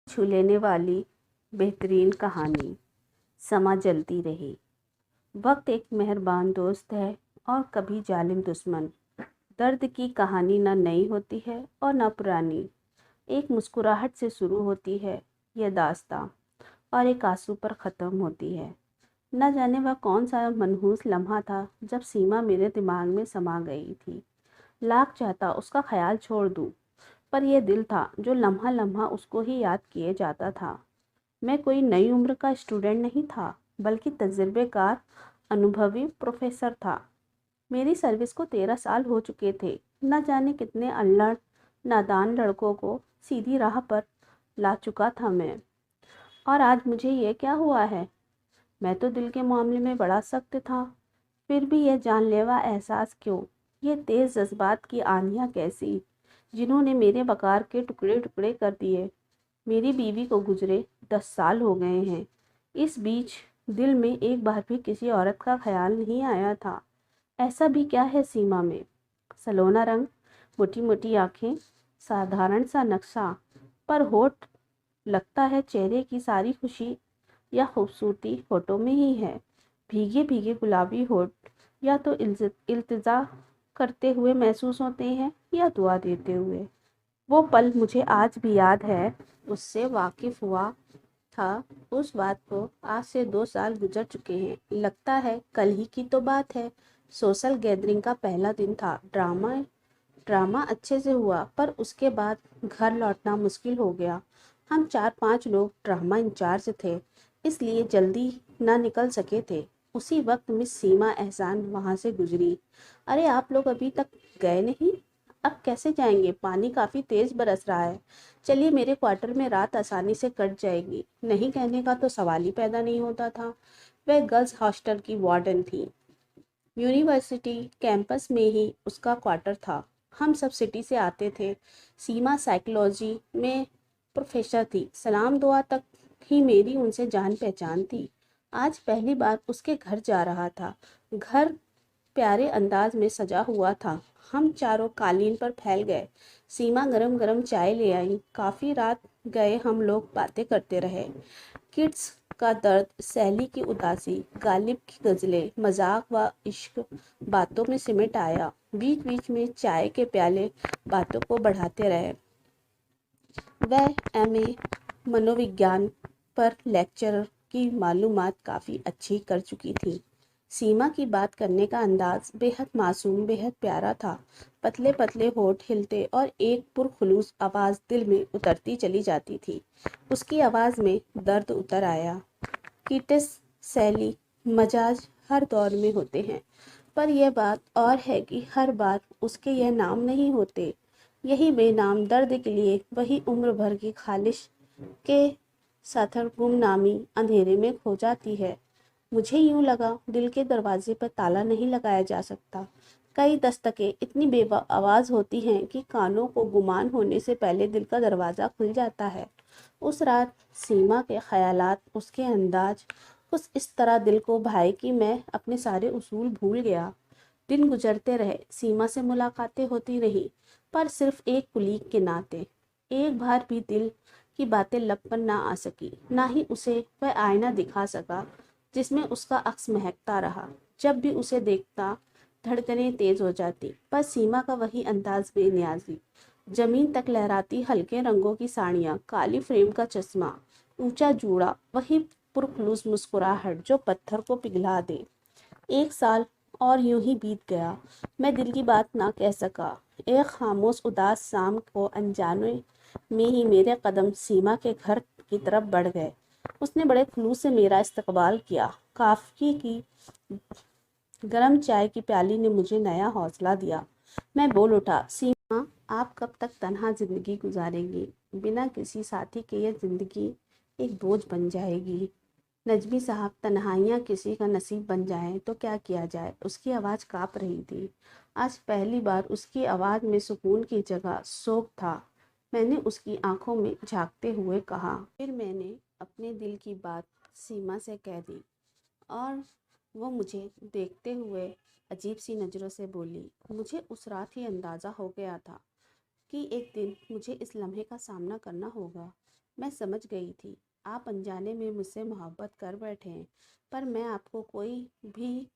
छू लेने वाली बेहतरीन कहानी। समा जलती रही। वक्त एक मेहरबान दोस्त है और कभी जालिम दुश्मन। दर्द की कहानी न नई होती है और न पुरानी। एक मुस्कुराहट से शुरू होती है यह दास्तां और एक आंसू पर ख़त्म होती है। न जाने वह कौन सा मनहूस लम्हा था जब सीमा मेरे दिमाग में समा गई थी। लाख चाहता उसका ख्याल छोड़ दूँ, पर यह दिल था जो लम्हा लम्हा उसको ही याद किए जाता था। मैं कोई नई उम्र का स्टूडेंट नहीं था, बल्कि तजुर्बेकार अनुभवी प्रोफेसर था। मेरी सर्विस को 13 साल हो चुके थे। न जाने कितने अल्लड़ नादान लड़कों को सीधी राह पर ला चुका था मैं। और आज मुझे ये क्या हुआ है? मैं तो दिल के मामले में बड़ा सख्त था, फिर भी यह जानलेवा एहसास क्यों? ये तेज़ जज्बात की आंधियाँ कैसी, जिन्होंने मेरे वक़ार के टुकड़े टुकड़े कर दिए। मेरी बीवी को गुजरे 10 साल हो गए हैं। इस बीच दिल में एक बार भी किसी औरत का ख्याल नहीं आया था। ऐसा भी क्या है सीमा में? सलोना रंग, मोटी मोटी आँखें, साधारण सा नक्शा, पर होठ, लगता है चेहरे की सारी खुशी या खूबसूरती होठों में ही है। भीगे भीगे गुलाबी होठ या तो इल्तिजा करते हुए महसूस होते हैं या दुआ देते हुए। वो पल मुझे आज भी याद है। उससे वाकिफ हुआ था। उस बात को आज से 2 साल गुजर चुके हैं। लगता है कल ही की तो बात है। सोशल गैदरिंग का पहला दिन था। ड्रामा अच्छे से हुआ, पर उसके बाद घर लौटना मुश्किल हो गया। हम 4-5 लोग ड्रामा इंचार्ज थे, इसलिए जल्दी ना निकल सके थे। उसी वक्त मिस सीमा एहसान वहाँ से गुजरी। अरे आप लोग अभी तक गए नहीं? अब कैसे जाएंगे? पानी काफ़ी तेज़ बरस रहा है। चलिए, मेरे क्वार्टर में रात आसानी से कट जाएगी। नहीं कहने का तो सवाल ही पैदा नहीं होता था। वह गर्ल्स हॉस्टल की वार्डन थी। यूनिवर्सिटी कैंपस में ही उसका क्वार्टर था। हम सब सिटी से आते थे। सीमा साइकोलॉजी में प्रोफेसर थी। सलाम दुआ तक ही मेरी उनसे जान पहचान थी। आज पहली बार उसके घर जा रहा था। घर प्यारे अंदाज में सजा हुआ था। हम चारों कालीन पर फैल गए। सीमा गरम गरम चाय ले आई। काफ़ी रात गए हम लोग बातें करते रहे। किड्स का दर्द, सैली की उदासी, गालिब की गज़लें, मजाक व इश्क बातों में सिमट आया। बीच बीच में चाय के प्याले बातों को बढ़ाते रहे। वह एमए मनोविज्ञान पर लेक्चरर की मालूमात काफ़ी अच्छी कर चुकी थी। सीमा की बात करने का अंदाज बेहद मासूम, बेहद प्यारा था। पतले पतले होठ हिलते और एक पुरखुलूस आवाज़ दिल में उतरती चली जाती थी। उसकी आवाज़ में दर्द उतर आया। कीटिस, सैली, मजाज हर दौर में होते हैं, पर यह बात और है कि हर बार उसके यह नाम नहीं होते। यही बेनाम दर्द के लिए वही उम्र भर की खालिश के साथर गुमनामी अंधेरे में खो जाती है। मुझे यूं लगा दिल के दरवाजे पर ताला नहीं लगाया जा सकता। कई दस्तकें इतनी बेआवाज़ होती हैं कि कानों को गुमान होने से पहले दिल का दरवाज़ा खुल जाता है। उस रात सीमा के ख्यालात, उसके अंदाज कुछ इस तरह दिल को भाए कि मैं अपने सारे उसूल भूल गया। दिन गुजरते रहे, सीमा से मुलाकातें होती रही, पर सिर्फ एक कुलीग के नाते। एक बार भी दिल की बातें लब पर ना आ सकी, ना ही उसे वह आईना दिखा सका जिसमें उसका अक्स महकता रहा। जब भी उसे देखता धड़कनें तेज हो जाती, पर सीमा का वही अंदाज बेनियाजी। जमीन तक लहराती हल्के रंगों की साड़ियाँ, काली फ्रेम का चश्मा, ऊंचा जूड़ा, वही पुरखुलूस मुस्कुराहट जो पत्थर को पिघला दे। 1 साल और यूं ही बीत गया। मैं दिल की बात ना कह सका। एक खामोश उदास शाम को अनजाने में ही मेरे कदम सीमा के घर की तरफ बढ़ गए। उसने बड़े खुलूस से मेरा इस्तकबाल किया। काफ़ी की गरम चाय की प्याली ने मुझे नया हौसला दिया। मैं बोल उठा, सीमा, आप कब तक तन्हा जिंदगी गुजारेंगी? बिना किसी साथी के ये जिंदगी एक बोझ बन जाएगी। नजमी साहब, तन्हाइयाँ किसी का नसीब बन जाए तो क्या किया जाए? उसकी आवाज़ काँप रही थी। आज पहली बार उसकी आवाज़ में सुकून की जगह शोक था। मैंने उसकी आंखों में झांकते हुए कहा। फिर मैंने अपने दिल की बात सीमा से कह दी और वो मुझे देखते हुए अजीब सी नज़रों से बोली। मुझे उस रात ही अंदाज़ा हो गया था कि एक दिन मुझे इस लम्हे का सामना करना होगा। मैं समझ गई थी आप अनजाने में मुझसे मोहब्बत कर बैठे हैं, पर मैं आपको कोई भी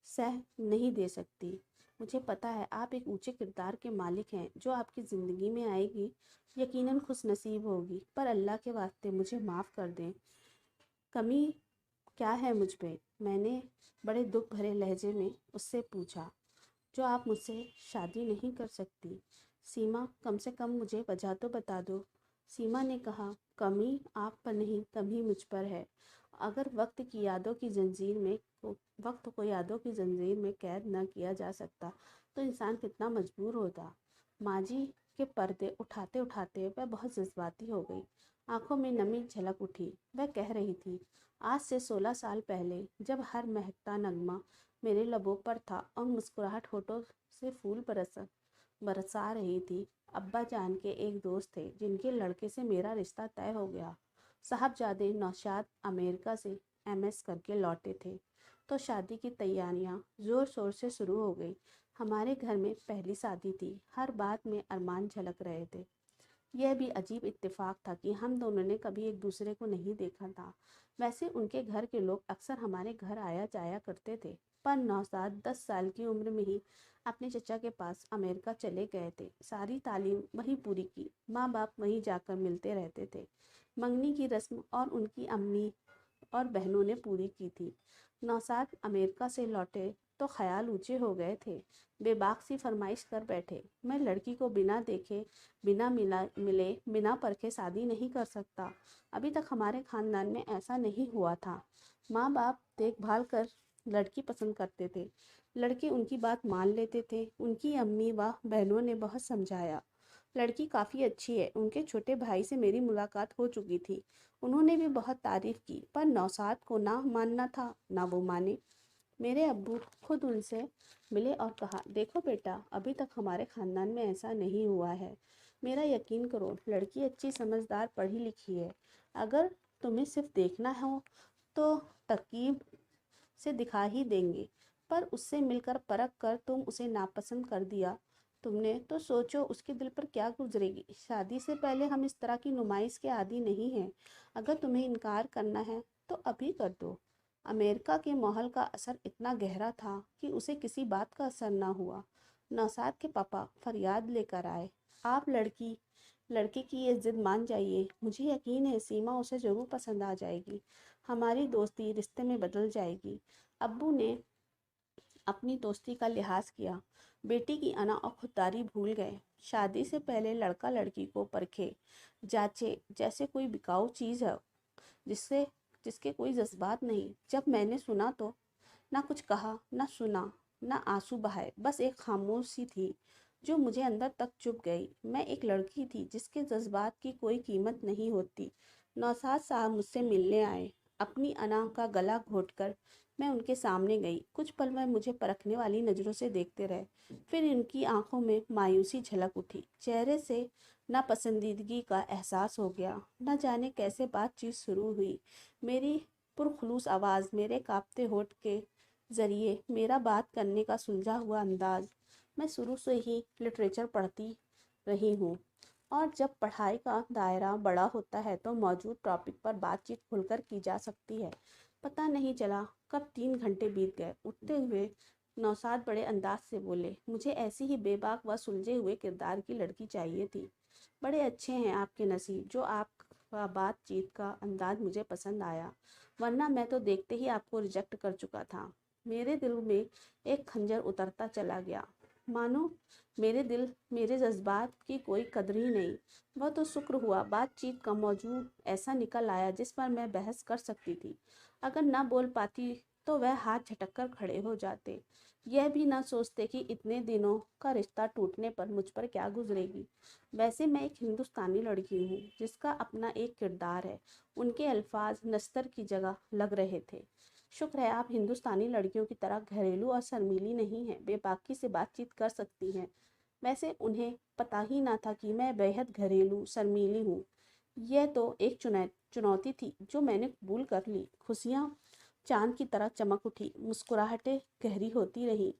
सह नहीं दे सकती। मुझे पता है आप एक ऊंचे किरदार के मालिक हैं, जो आपकी ज़िंदगी में आएगी यकीनन खुश नसीब होगी, पर अल्लाह के वास्ते मुझे माफ़ कर दें। कमी क्या है मुझ पे? मैंने बड़े दुख भरे लहजे में उससे पूछा। जो आप मुझसे शादी नहीं कर सकती? सीमा, कम से कम मुझे वजह तो बता दो। सीमा ने कहा, कमी आप पर नहीं, कमी मुझ पर है। अगर वक्त को यादों की जंजीर में कैद न किया जा सकता तो इंसान कितना मजबूर होता। माजी के पर्दे उठाते उठाते वह बहुत जज्बाती हो गई। आंखों में नमी झलक उठी। वह कह रही थी, आज से 16 साल पहले जब हर महकता नगमा मेरे लबों पर था और मुस्कुराहट होठों से फूल बरसा रही थी, अब्बा जान के एक दोस्त थे जिनके लड़के से मेरा रिश्ता तय हो गया। साहबजादे नौशाद अमेरिका से एमएस करके लौटे थे, तो शादी की तैयारियां ज़ोर शोर से शुरू हो गई। हमारे घर में पहली शादी थी, हर बात में अरमान झलक रहे थे। यह भी अजीब इत्तेफाक था कि हम दोनों ने कभी एक दूसरे को नहीं देखा था। वैसे उनके घर के लोग अक्सर हमारे घर आया जाया करते थे, पर नौशाद 10 साल की उम्र में ही अपने चचा के पास अमेरिका चले गए थे। सारी तालीम वहीं पूरी की, माँ बाप वहीं जाकर मिलते रहते थे। मंगनी की रस्म और उनकी अम्मी और बहनों ने पूरी की थी। नौशाद अमेरिका से लौटे तो ख्याल ऊंचे हो गए थे। बेबाक सी फरमाइश कर बैठे, मैं लड़की को बिना देखे, बिना मिले, बिना परखे शादी नहीं कर सकता। अभी तक हमारे खानदान में ऐसा नहीं हुआ था। माँ बाप देखभाल कर लड़की पसंद करते थे, लड़के उनकी बात मान लेते थे। उनकी अम्मी व बहनों ने बहुत समझाया। लड़की काफ़ी अच्छी है। उनके छोटे भाई से मेरी मुलाकात हो चुकी थी, उन्होंने भी बहुत तारीफ़ की, पर नौशाद को ना मानना था ना वो माने। मेरे अब्बू खुद उनसे मिले और कहा, देखो बेटा, अभी तक हमारे ख़ानदान में ऐसा नहीं हुआ है। मेरा यकीन करो, लड़की अच्छी समझदार पढ़ी लिखी है। अगर तुम्हें सिर्फ देखना हो तो तरकीब से दिखा ही देंगे, पर उससे मिलकर परख कर तुम उसे नापसंद कर दिया तुमने तो सोचो उसके दिल पर क्या गुजरेगी। शादी से पहले हम इस तरह की नुमाइश के आदी नहीं हैं। अगर तुम्हें इनकार करना है तो अभी कर दो। अमेरिका के माहौल का असर इतना गहरा था कि उसे किसी बात का असर ना हुआ। नौशाद के पापा फरियाद लेकर आए, आप लड़के की ये जिद मान जाइए। मुझे यकीन है सीमा उसे ज़रूर पसंद आ जाएगी, हमारी दोस्ती रिश्ते में बदल जाएगी। अब्बू ने अपनी दोस्ती का लिहाज किया, बेटी की अना और खुददारी भूल गए। शादी से पहले लड़का लड़की को परखे जांचे जैसे कोई बिकाऊ चीज़ है जिससे जिसके कोई जज्बात नहीं। जब मैंने सुना तो ना कुछ कहा, ना सुना, ना आंसू बहाए, बस एक खामोशी थी जो मुझे अंदर तक चुभ गई। मैं एक लड़की थी जिसके जज्बात की कोई कीमत नहीं होती। नौशाद साहब मुझसे मिलने आए। अपनी अना का गला घोटकर मैं उनके सामने गई। कुछ पल वह मुझे परखने वाली नज़रों से देखते रहे, फिर इनकी आंखों में मायूसी झलक उठी। चेहरे से नापसंदीदगी का एहसास हो गया। न जाने कैसे बातचीत शुरू हुई। मेरी पुरखुलूस आवाज़, मेरे कांपते होठ के ज़रिए मेरा बात करने का सुलझा हुआ अंदाज। मैं शुरू से ही लिटरेचर पढ़ती रही हूँ, और जब पढ़ाई का दायरा बड़ा होता है तो मौजूद टॉपिक पर बातचीत खुलकर की जा सकती है। पता नहीं चला कब 3 घंटे बीत गए। उठते हुए नौशाद बड़े अंदाज से बोले, मुझे ऐसी ही बेबाक व सुलझे हुए किरदार की लड़की चाहिए थी। बड़े अच्छे हैं आपके नसीब जो आपका बातचीत का अंदाज मुझे पसंद आया, वरना मैं तो देखते ही आपको रिजेक्ट कर चुका था। मेरे दिल में एक खंजर उतरता चला गया, मानो मेरे जज्बात की कोई कदर ही नहीं। वह तो शुक्र हुआ बातचीत का मौजू ऐसा निकल आया जिस पर मैं बहस कर सकती थी। अगर ना बोल पाती तो वह हाथ झटक कर खड़े हो जाते, यह भी ना सोचते कि इतने दिनों का रिश्ता टूटने पर मुझ पर क्या गुजरेगी। वैसे मैं एक हिंदुस्तानी लड़की हूँ जिसका अपना एक किरदार है। उनके अल्फाज नस्तर की जगह लग रहे थे। शुक्र है आप हिंदुस्तानी लड़कियों की तरह घरेलू और शर्मीली नहीं हैं, बेबाकी से बातचीत कर सकती हैं। वैसे उन्हें पता ही ना था कि मैं बेहद घरेलू शर्मीली हूँ। यह तो एक चुनौती थी जो मैंने कबूल कर ली। खुशियाँ चांद की तरह चमक उठी, मुस्कुराहटें गहरी होती रहीं।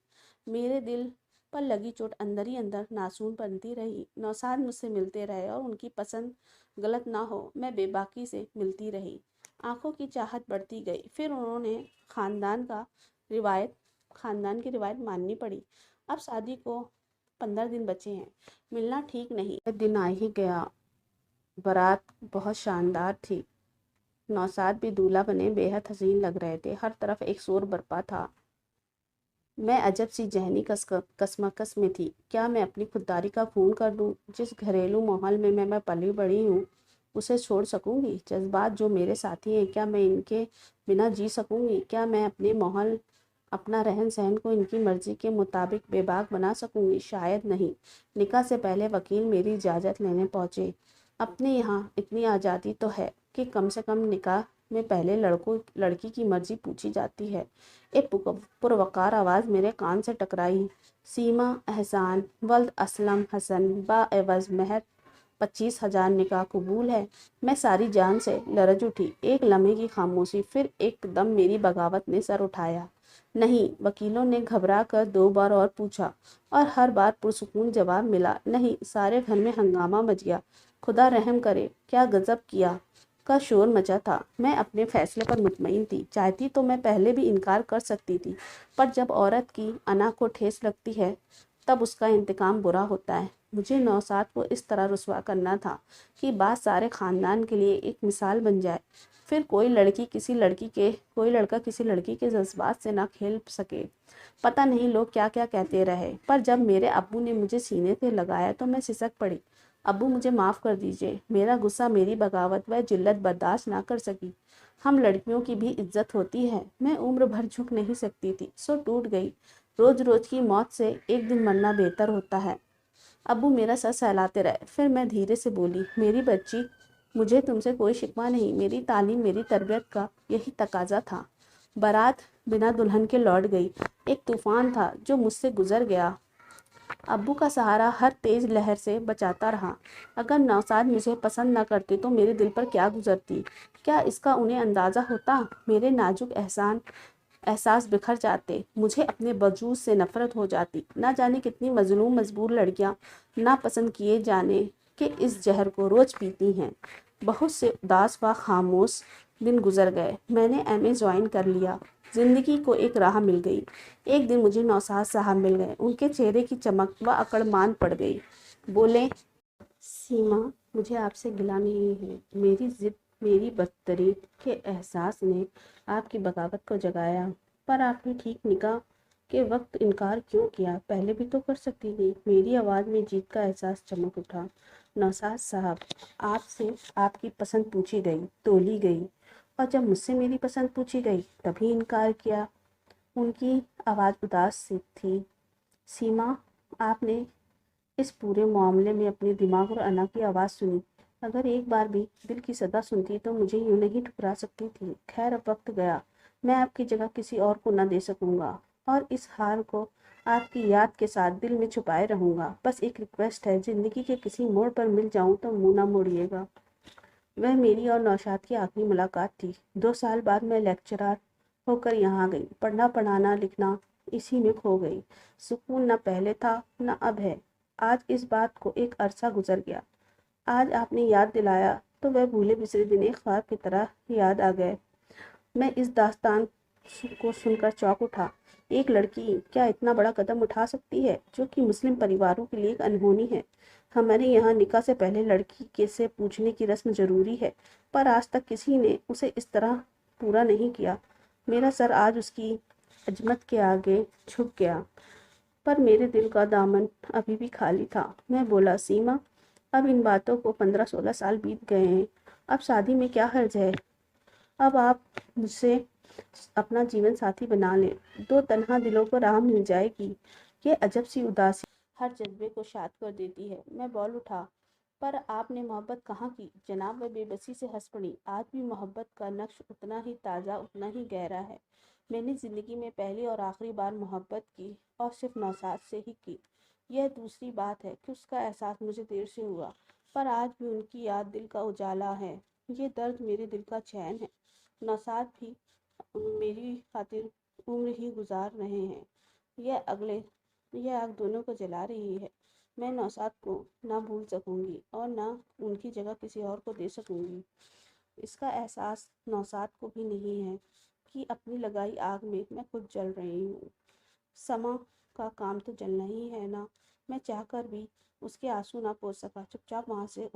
मेरे दिल پر لگی چوٹ اندر ہی اندر ناسور بنتی رہی۔ نوشاد مجھ سے ملتے رہے اور ان کی پسند غلط نہ ہو میں بے باکی سے ملتی رہی۔ آنکھوں کی چاہت بڑھتی گئی۔ پھر انہوں نے خاندان کی روایت ماننی پڑی۔ اب شادی کو 15 دن بچے ہیں، ملنا ٹھیک نہیں۔ دن آ ہی گیا۔ بارات بہت شاندار تھی۔ نوشاد بھی دولہا بنے بے حد حسین لگ رہے تھے۔ ہر طرف ایک شور برپا تھا۔ میں عجب سی ذہنی کشمکش میں تھی۔ کیا میں اپنی خودداری کا خون کر دوں؟ جس گھریلو ماحول میں میں پلی بڑھی ہوں اسے چھوڑ سکوں گی؟ جذبات جو میرے ساتھی ہیں کیا میں ان کے بنا جی سکوں گی؟ کیا میں اپنے ماحول اپنا رہن سہن کو ان کی مرضی کے مطابق بے باک بنا سکوں گی؟ شاید نہیں۔ نکاح سے پہلے وکیل میری اجازت لینے پہنچے۔ اپنے یہاں اتنی آزادی تو ہے کہ کم سے کم نکاح میں پہلے لڑکی کی مرضی پوچھی جاتی ہے۔ ایک پروقار آواز میرے کان سے ٹکرائی۔ سیما احسان ولد اسلم حسن باعوض مہر 25,000 نکاح قبول ہے۔ میں ساری جان سے لرز اٹھی۔ ایک لمحے کی خاموشی، پھر ایک دم میری بغاوت نے سر اٹھایا۔ نہیں، وکیلوں نے گھبرا کر 2 بار اور پوچھا اور ہر بار پرسکون جواب ملا نہیں۔ سارے گھر میں ہنگامہ مچ گیا۔ خدا رحم کرے، کیا غضب کیا کا شور مچا تھا۔ میں اپنے فیصلے پر مطمئن تھی۔ چاہتی تو میں پہلے بھی انکار کر سکتی تھی، پر جب عورت کی انا کو ٹھیس لگتی ہے تب اس کا انتقام برا ہوتا ہے۔ مجھے نوشاد کو اس طرح رسوا کرنا تھا کہ بات سارے خاندان کے لیے ایک مثال بن جائے۔ پھر کوئی لڑکا کسی لڑکی کے جذبات سے نہ کھیل سکے۔ پتہ نہیں لوگ کیا کیا کہتے رہے، پر جب میرے ابو نے مجھے سینے سے لگایا تو میں سسک پڑی۔ ابو مجھے معاف کر دیجیے، میرا غصہ میری بغاوت و ذلت برداشت نہ کر سکی۔ ہم لڑکیوں کی بھی عزت ہوتی ہے۔ میں عمر بھر جھک نہیں سکتی تھی، سو ٹوٹ گئی۔ روز روز کی موت سے ایک دن مرنا بہتر ہوتا ہے۔ ابو میرا سر سہلاتے رہے۔ پھر میں دھیرے سے بولی، میری بچی، مجھے تم سے کوئی شکوہ نہیں۔ میری تعلیم، میری تربیت کا یہی تقاضا تھا۔ بارات بنا دلہن کے لوٹ گئی۔ ایک طوفان تھا جو مجھ سے گزر گیا۔ ابو کا سہارا ہر تیز لہر سے بچاتا رہا۔ اگر نوشاد مجھے پسند نہ کرتے تو میرے دل پر کیا گزرتی؟ کیا اس کا انہیں اندازہ ہوتا؟ میرے نازک احساس بکھر جاتے۔ مجھے اپنے وجود سے نفرت ہو جاتی۔ نہ جانے کتنی مظلوم مجبور لڑکیاں ناپسند کیے جانے کے اس زہر کو روز پیتی ہیں۔ بہت سے اداس و خاموش دن گزر گئے۔ میں نے MA جوائن کر لیا۔ زندگی کو ایک راہ مل گئی۔ ایک دن مجھے نوشاد صاحب مل گئے۔ ان کے چہرے کی چمک و اکڑ مان پڑ گئی۔ بولے، سیما، مجھے آپ سے گلہ نہیں ہے۔ میری ضد، میری برتری کے احساس نے آپ کی بغاوت کو جگایا، پر آپ نے ٹھیک نکاح کے وقت انکار کیوں کیا؟ پہلے بھی تو کر سکتی تھی۔ میری آواز میں جیت کا احساس چمک اٹھا۔ نوشاد صاحب، آپ سے آپ کی پسند پوچھی گئی، تولی گئی، اور جب مجھ سے میری پسند پوچھی گئی تبھی انکار کیا۔ ان کی آواز اداس سی تھی۔ سیما، آپ نے اس پورے معاملے میں اپنے دماغ اور انا کی آواز سنی۔ اگر ایک بار بھی دل کی صدا سنتی تو مجھے یوں نہیں ٹھکرا سکتی تھی۔ خیر، اب وقت گیا۔ میں آپ کی جگہ کسی اور کو نہ دے سکوں گا، اور اس حال کو آپ کی یاد کے ساتھ دل میں چھپائے رہوں گا۔ بس ایک ریکویسٹ ہے، زندگی کے کسی موڑ پر مل جاؤں تو منہ نہ موڑیے گا۔ وہ میری اور نوشاد کی آخری ملاقات تھی۔ 2 سال بعد میں لیکچرر ہو کر یہاں گئی۔ پڑھنا، پڑھانا، لکھنا اسی میں کھو گئی۔ سکون نہ پہلے تھا نہ اب ہے۔ آج اس بات کو ایک عرصہ گزر گیا۔ آج آپ نے یاد دلایا تو وہ بھولے بسرے دن ایک خواب کی طرح یاد آ گئے۔ میں اس داستان کو سن کر چونک اٹھا۔ ایک لڑکی کیا اتنا بڑا قدم اٹھا سکتی ہے جو کہ مسلم پریواروں کے لیے ایک انہونی ہے؟ ہمارے یہاں نکاح سے پہلے لڑکی سے پوچھنے کی رسم ضروری ہے، پر آج تک کسی نے اسے اس طرح پورا نہیں کیا۔ میرا سر آج اس کی عظمت کے آگے جھک گیا، پر میرے دل کا دامن ابھی بھی خالی تھا۔ میں بولا، سیما، اب ان باتوں کو 15-16 سال بیت گئے ہیں۔ اب شادی میں کیا حرج ہے؟ اب آپ مجھ سے اپنا جیون ساتھی بنا لیں، 2 تنہا دلوں کو راہ مل جائے گی۔ یہ عجب سی اداسی ہر جذبے کو شاد کر دیتی ہے۔ میں بول اٹھا، پر آپ نے محبت کہاں کی؟ جناب وہ بے بسی سے ہنس پڑی۔ آج بھی محبت کا نقش اتنا ہی تازہ، اتنا ہی گہرا ہے۔ میں نے زندگی میں پہلی اور آخری بار محبت کی، اور صرف نوشاد سے ہی کی۔ یہ دوسری بات ہے کہ اس کا احساس مجھے دیر سے ہوا، پر آج بھی ان کی یاد دل کا اجالا ہے۔ یہ درد میرے دل کا چین ہے۔ نوشاد بھی میری خاطر عمر ہی گزار رہے ہیں۔ یہ اگلے یہ آگ دونوں کو جلا رہی ہے۔ میں نوشاد کو نہ بھول سکوں گی اور نہ ان کی جگہ کسی اور کو دے سکوں گی۔ اس کا احساس نوشاد کو بھی نہیں ہے کہ اپنی لگائی آگ میں خود جل رہی ہوں۔ سما کا کام تو جلنا ہی ہے نا۔ میں چاہ کر بھی اس کے آنسو نہ پوچھ سکا، چپ چاپ وہاں سے